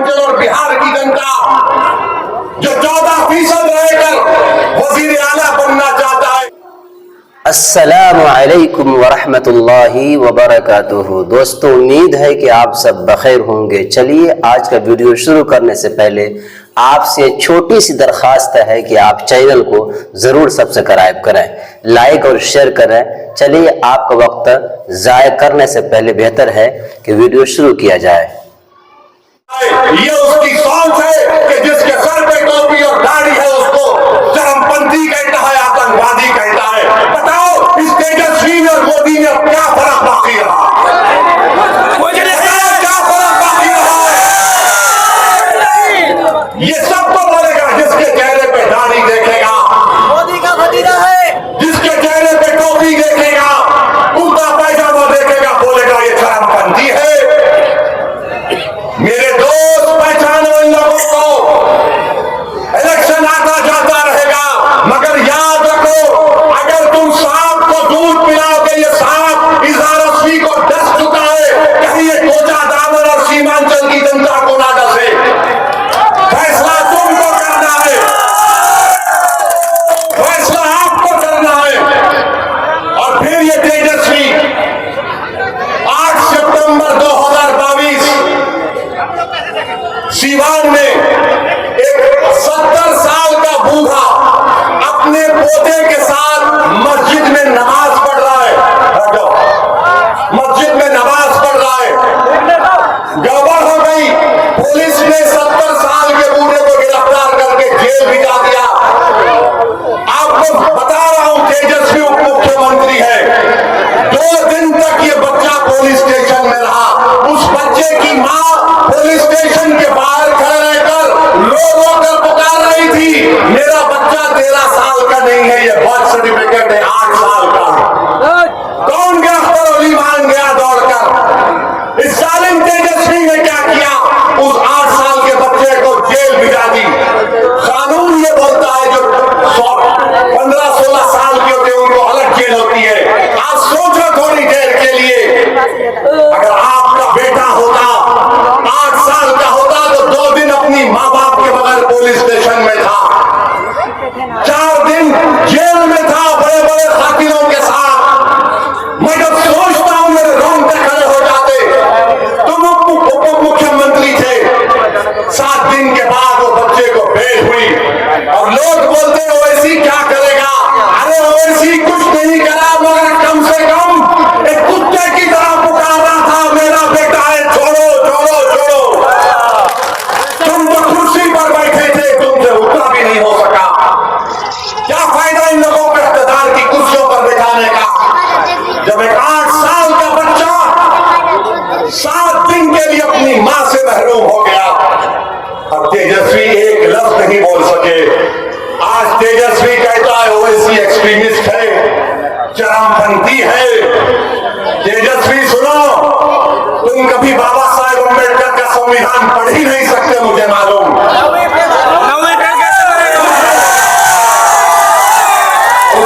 और बिहार की जनता जो 14% रहकर वजीर आला बनना चाहता है। अस्सलामु अलैकुम वरहमतुल्लाहि वबरकातुहू। दोस्तों, उम्मीद है कि आप सब बखैर होंगे। चलिए, आज का वीडियो शुरू करने से पहले आपसे छोटी सी दरखास्त है कि आप चैनल को ज़रूर सब्सक्राइब करें, लाइक और शेयर करें। चलिए, आपका वक्त ज़ाय करने से पहले बेहतर है कि वीडियो शुरू किया जाए। ये उसकी सोच है कि जिसके सर पे टोपी और दाढ़ी है उसको चरमपंथी कहता है, आतंकवादी कहता है। बताओ, इस तेजस्वी और मोदी में क्या फर्क बाकी रहा? क्या फर्क बाकी रहा? ये सब तो बोलेगा जिसके चेहरे पे दाढ़ी देखेगा, मोदी का भतीजा है, जिसके चेहरे पे टोपी देखेगा, कुर्ता पैजामा देखेगा, बोलेगा ये चरमपंथी है। मेरे दोस्त, पहचानो इन लोगों को। इलेक्शन आता जाता रहेगा, मगर याद रखो, अगर तुम सांप को दूध पिलाओगे, ये सांप इज़हार रस्मी को डस चुका है, कहीं ये कोचा दामन और सीमांचल की जनता को ना डसे। फैसला तुमको करना है, फैसला आपको करना है। और फिर ये तेजस्वी 8 सितंबर 2022 सीवान में एक 70 साल का बूढ़ा अपने पोते के साथ मस्जिद में नमाज पढ़ रहा है। मस्जिद में नमाज पढ़ रहा है, गड़बड़ हो गई। पुलिस ने 70 साल के बूढ़े को गिरफ्तार करके जेल भिजा दिया। आपको बता रहा हूं, तेजस्वी उप मुख्यमंत्री है। 2 दिन तक ये बच्चा पुलिस स्टेशन में रहा। उस बच्चे की मां पुलिस स्टेशन के बाहर खड़े रहकर रो कर पुकार रही थी, मेरा बच्चा 13 साल का नहीं है, ये बर्थ सर्टिफिकेट है 8 साल का। कौन गया फरोली मान गया दौड़कर? इस जालिम तेजस्वी ने क्या किया? उस 8 साल के बच्चे को जेल भिजा दी। कानून ये बोलता है जो 15-16 साल के होते हैं उनको अलग जेल होती है। आप सोचो थोड़ी देर के लिए, अगर आपका बेटा होता 8 साल का होता तो 2 दिन अपनी माँ बाप के बगैर पुलिस स्टेशन में था, 4 दिन जेल में था बड़े बड़े खातिरों के साथ। मैं जब सोचता हूं मेरे रोंगटे खड़े हो जाते। तुम उप मुख्यमंत्री थे, 7 दिन के बाद वो बच्चे को बेल हुई और लोग बोलते ओवैसी क्या करेगा? अरे ओवैसी कुछ नहीं करा, मगर कम से कम एक कुत्ते की तरह पुकार रहा था, मेरा बेटा है, छोड़ो छोड़ो छोड़ो। तुम तो कुर्सी पर बैठे थे, तुमसे उठना भी नहीं हो सका। क्या फायदा इन लोगों को इख्तियार की कुर्सियों पर बैठाने का, जब एक 8 साल का बच्चा 7 दिन के लिए अपनी मां से महरूम हो गया। अब तेजस्वी एक लफ्ज नहीं बोल सके। आज तेजस्वी कहता है ओवैसी एक्सट्रीमिस्ट है, चरमपंथी है। तेजस्वी सुनो, तुम कभी बाबा साहेब अम्बेडकर का संविधान पढ़ ही नहीं सकते, मुझे मालूम।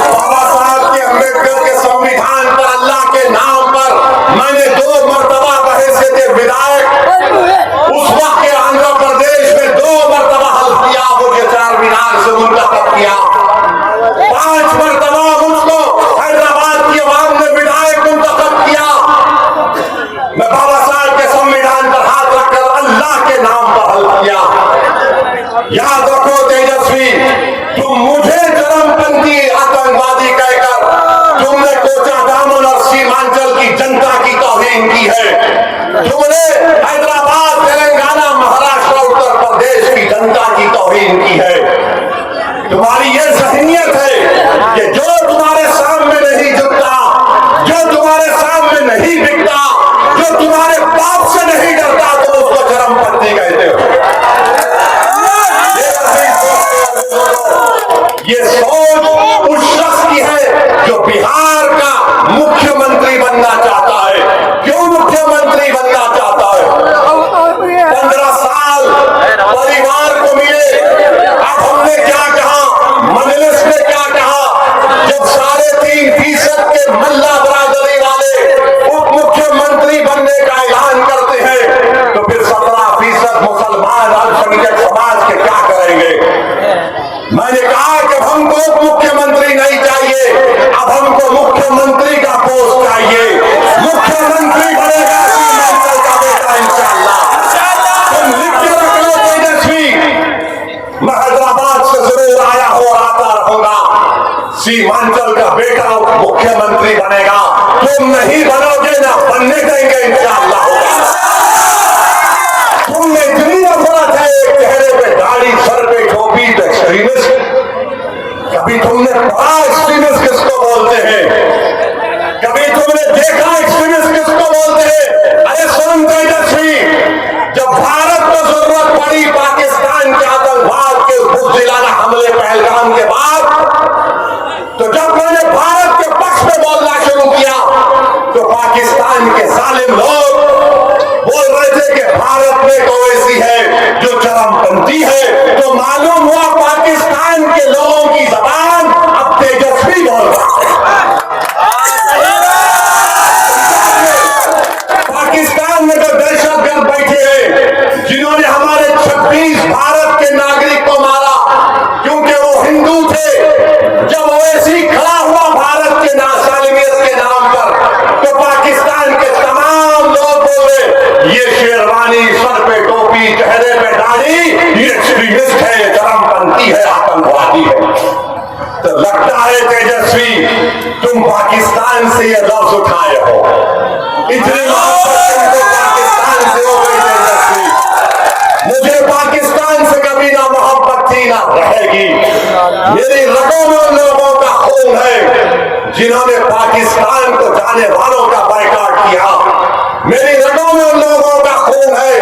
बाबा साहब के अम्बेडकर के संविधान पर, अल्लाह के नाम पर मैंने 2 मरतबा बहैसियत विधायक उस वक्त के आंध्र प्रदेश में 2 मरतबा हल्फ किया, मुझे 4 मीनार से मुंतखब किया। 5 मरतबा मुझको हैदराबाद की आवाम ने विधायक मुंतखब किया। मैं बाबा साहब के संविधान पर हाथ रखकर अल्लाह के नाम पर हल्फ किया। याद रखो तेजस्वी, तुम मुझे चरमपंथी आतंकवादी कहकर तुमने कोचा दामन और सीमांचल की जनता की तौहीन की है। तुमने हैदराबाद, तेलंगाना, महाराष्ट्र, उत्तर प्रदेश की जनता की तौहीन की है। तुम्हारी ये ज़हनियत है कि जो तुम्हारे सामने नहीं झुकता, जो तुम्हारे सामने नहीं बिकता, जो तुम्हारे बाप से नहीं डरता, तो उसको चरमपंथी कहते हो। ये सोच उस शख्स की है जो बिहार का मुख्यमंत्री बनना चाहता है। क्यों मुख्यमंत्री बनना चाहता है? 15 साल परिवार को मिले। अब हमने क्या कहा, मजलिस ने क्या कहा, जब 3.5% के मल्ला बरादरी वाले उप मुख्यमंत्री बनने का ऐलान करते हैं, तो फिर 17% मुसलमान सीमांचल का बेटा मुख्यमंत्री बनेगा। तुम नहीं बनोगे, ना बनने देंगे इंशाअल्लाह। तुमने इतनी नफरत है, एक चेहरे पे दाढ़ी, सर पे टोपी, तो एक्सट्रीमिस्ट। कभी तुमने पढ़ा एक्सट्रीमिस्ट किसको बोलते हैं? कभी तुमने देखा एक्सट्रीमिस्ट किसको बोलते हैं? अरे सुन तेजस्वी, जब भारत को जरूरत पड़ी पाकिस्तान के आतंकवाद के बुज़दिलाना हमले पहलगाम के बाद, तो जब मैंने भारत के पक्ष में बोलना शुरू किया तो पाकिस्तान के जालिम लोग बोल रहे थे कि भारत में तो ऐसी है जो चरमपंथी है। तो मालूम हुआ पाकिस्तान के लोगों की जबान अब तेजस्वी बोल रहा है। पाकिस्तान में तो दहशतगर्द बैठे हैं जिन्होंने हमारे 26 भारत के नागरिक को मारा क्योंकि वो हिंदू थे। जब ओवैसी खड़ा हुआ भारत के सालिमियत के नाम पर, तो पाकिस्तान के तमाम लोग बोले ये शेरवानी, सर पे टोपी, चेहरे पे दाढ़ी, ये एक्सट्रीमिस्ट है, ये चरमपंथी है, आतंकवादी है। तो लगता है तेजस्वी तुम पाकिस्तान से ये लफ्ज उठाए हो। इतनी पाकिस्तान से हो गई तेजस्वी। मुझे पाकिस्तान से कभी ना मोहब्बत थी ना रहेगी। मेरी रगों में उन लोगों का खून है जिन्होंने पाकिस्तान को जाने वालों का बायकॉट किया। मेरी रगों में उन लोगों का खून है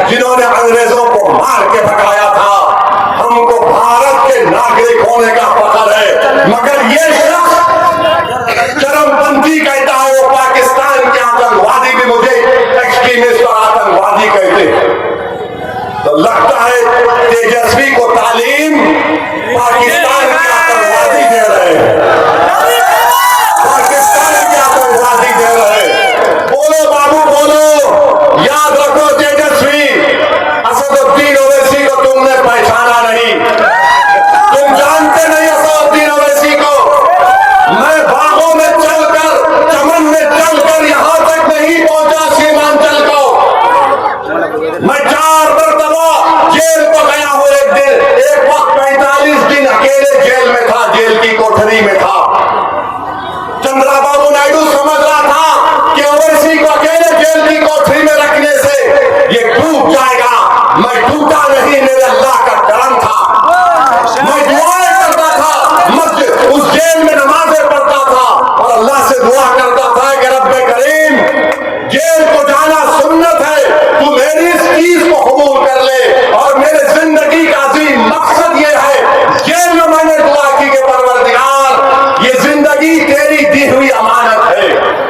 जिन्होंने अंग्रेजों को मार के भगाया था। हमको भारत के नागरिक होने का फख्र है, मगर ये शख्स चरमपंथी कहता है, वो पाकिस्तान के आतंकवादी भी मुझे एक्सट्रीमिस्ट और आतंकवादी कहते हैं। तो लगता है तेजस्वी को तालीम पाकिस्तान के आतंकवादी दे रहे हैं, पाकिस्तान के आतंकवादी दे रहे हैं। बोलो बाबू बोलो, याद रखो तेजस्वी, असदुद्दीन ओवैसी को तुमने पहचाना नहीं, तुम जानते नहीं असदुद्दीन ओवैसी को। मैं बागों में चलकर, चमन में चलकर यहां तक नहीं पहुंचा सीमांचल को। मैं 4 मरतबा जेल को गया हूं। एक वक्त 45 दिन अकेले जेल में था, जेल की कोठरी में था। चंद्रबाबू नायडू समझ रहा था कि ओवैसी को अकेले जेल की कोठरी में रखने से ये डूब जाएगा। मैं टूटा नहीं, मेरे अल्लाह का करम था। मैं दुआएं करता था, मस्जिद उस जेल में नमाजें पढ़ता था और अल्लाह से दुआ करता था कि रब्बे करीम, जेल को जाना सुन्नत है, तू मेरी इस चीज को कबूल कर ले। और मेरे जिंदगी का अजीम मकसद ये है, जेल में मैंने दुआ की कि परवरदिगार, ये जिंदगी तेरी दी हुई अमानत है।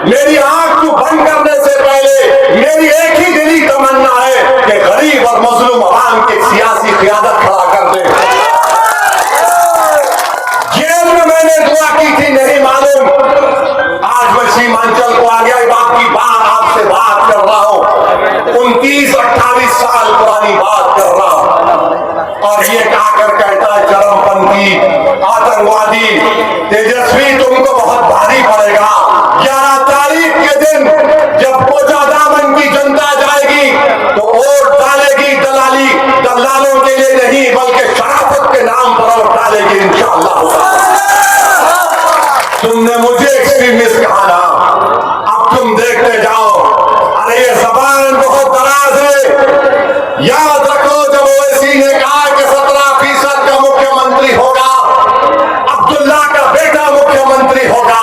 मेरी आंख तू बंद करने से पहले मेरी एक ही दिली तमन्ना है कि गरीब और मजलूम अवाम की सियासी क़यादत खड़ा कर दे। जेल में मैंने दुआ की थी, नहीं मालूम। आज मैं सीमांचल को आ गया, बाकी बात आपसे बात कर रहा हूं, 29-28 साल पुरानी बात कर रहा हूं। और ये कहकर कहता है चरमपंथी, आतंकवादी। तेजस्वी तुमको बहुत भारी पड़ेगा। 11 तारीख के दिन जब कोचादामन की जनता जाएगी तो वोट डालेगी दलालों के लिए नहीं, बल्कि शराफत के नाम पर वोट डालेगी इंशाअल्लाह। तुमने मुझे एक्सट्रीमिस्ट कहा ना, अब तुम देखते जाओ। अरे ये जबान बहुत दराज है। याद रखो जब ओवैसी ने कहा कि 17% का मुख्यमंत्री होगा, अब्दुल्ला का बेटा मुख्यमंत्री होगा,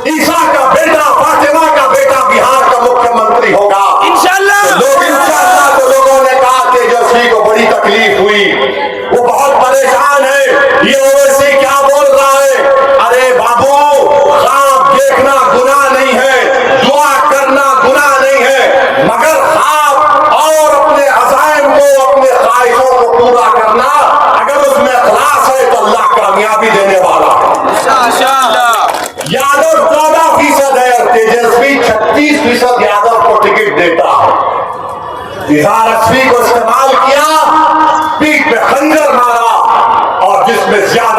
ईसा का बेटा, फातिमा का बेटा बिहार का मुख्यमंत्री होगा इंशाअल्लाह। लोग इंशाअल्लाह, तो लोगों ने कहा तेजस्वी को बड़ी तकलीफ हुई, वो बहुत परेशान है, ये ओवैसी क्या बोल रहा है। अरे बाबू, ख्वाब देखना गुनाह नहीं है, दुआ करना गुनाह नहीं है, मगर ख्वाब और अपने अज़ाइम को, अपने ख्वाहिशों को पूरा करना, अगर उसमें इखलास है तो अल्लाह कामयाबी देने वाला है। यादव 14% है और तेजस्वी 36% यादव को टिकट देता है। इजहार अस्वी को इस्तेमाल किया, पीठ पे खंजर मारा, और जिसमें ज्यादा